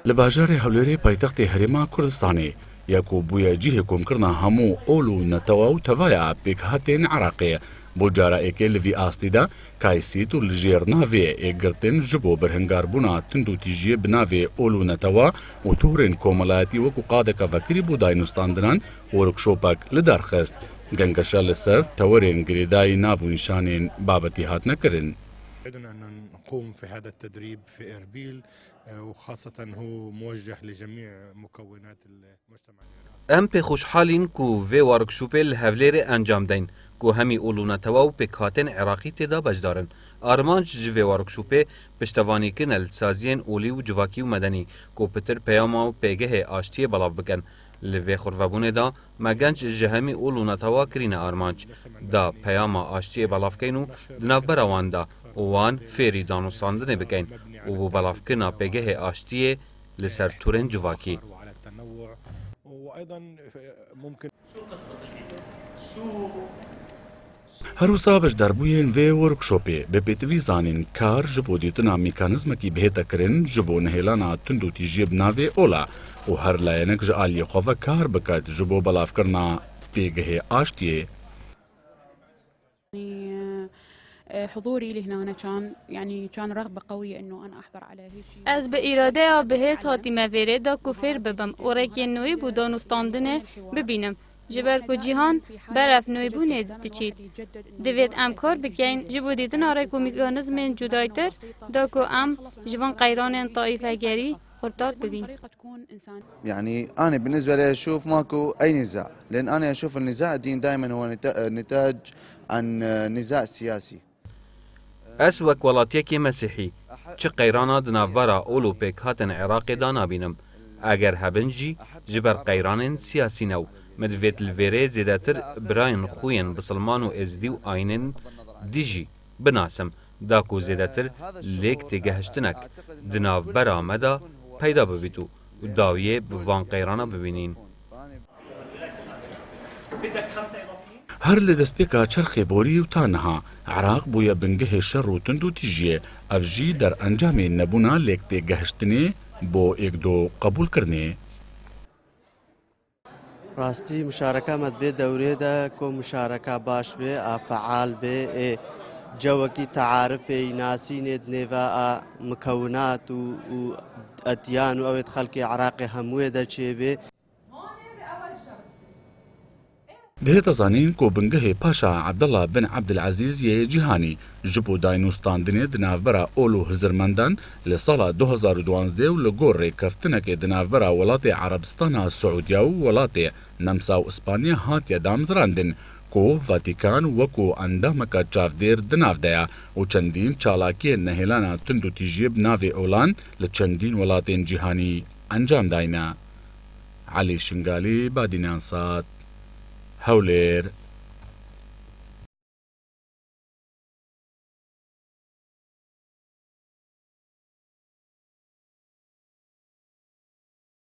لە باژارێ هەولێرێ پایتەختی هەرێما کوردستانê یەک و بوویە جیهê کۆمکردنا هەموو ئۆڵ و نەتەوا و تەڤایە پێکهاتên Iraqê بۆ جارایەکê li vî astî de Kaysît û li jêrnavê êgirtin ji bo birhingbûna tund û tîjiyê bi navê ol û neteva û torên komelayetî wekû qadeka vekirî bû dayînûstandinan workshopek li derxist. Gengeşa li ser tewerên girêdayî nav û nîşanên babetî hatine kirin. نقوم في هذا التدريب في إربيل وخاصة هو موجه لجميع مكونات المجتمع العراقي. ام پی خوشحالین کو وی ورکشوپ الهولیر انجام دین کو همی اولونتوا و پکاتن عراقی تدا بجدارن. آرمانج جوی ورکشوپ پشتوانی کنل سازین اولی و جواکی و مدنی کو پتر پیاما و پیگه آشتی بلاو بکن. لوی خوروابونه دا مگنج جهمی اولونتوا کرین آرمانج دا پیاما آشتی بلاو کینو دناو براوان دا وان فێری دانوستاندنê bikin û bû belavkirina pêgehê aştiyê li ser turên civakî. Her wisa beşdarbûyên vê workshopê bi pêtivî zanîn kar ji bo dîtina mîkanîzmekî bihête kirin ji bo nihêlana tund û tîjiyê bi navê ola û her layenek ji aliyê xwe ve kar biket ji bo belavkirina pêgehê aştiyê. حضوري لهنا كان رغبة قوية إنه أنا أحضر على هيك. از به إراده بهز هاتی مفیره دا کفر ببم و رکی نوی بودان استاندنه ببینم. جبر کو جهان برف نوی بونه دچید. دوید امکار بکن جبو دیدن آره کو میکانیزم جدایتر دا کو جوان قیران طائفه گری خردار ببین. يعني أنا بالنسبة لي أشوف ماكو أي نزاع لأن أنا أشوف النزاع الدين دائما هو نتاج عن نزاع سياسي. اس وک ولاتیکی مسیحی چه قیرانا دناوارا اولو پیک هاتن عراقی دا نابینم اگر هبن جی جبر قیرانن سیاسی نو مدویت الویره زیداتر براین خوین بسلمان و ازدی و آینن دیجی بناسم داکو زیداتر لیک تگهشتنک دناو برا مدا پیدا ببیتو و داویه بوان قیرانا ببینین. هەر لە دەستپێکا چرخێ بۆری و تا نەها عراق بوویە بنگەهێ شەڕ و تند و تیژیە ئەڤژی دەرئەنجامێ نەبوونا لێک تێگەهشتنێ بۆ ئێکدۆ قبولکردنێ. ڕاستی مشارەکەمەت بێ دەورێدا کۆ مشارەکە باش بێ ئافعال بێ جەوەکی تەعارفێ ناسینێت نێڤە مکەونات و ئەدیان و ئەوێت خەڵکی عراقی هەمووێ دەچێ بێ. دهێتە زانین کۆ بنگەهێ پاشا عەبدەڵا بن عەبدولعەزیز یە جیهانی ji bo dayînûstandinê di navbera ol û hizirmendan li sala 2012 و li gor rêkeftinekê di navbera welatê Erebistana Siûdiya û welatê Nemsa û İspanya hatiye damzirandin ku Vatikan wekû endameka çavdêr di nav de ye û çendîn çalakiyên nehêlana tund û tîjiyê bi navê olan li çendîn welatên cîhanî encam dayne. Elî Şingalî, Badînan Sat, Hewlêr.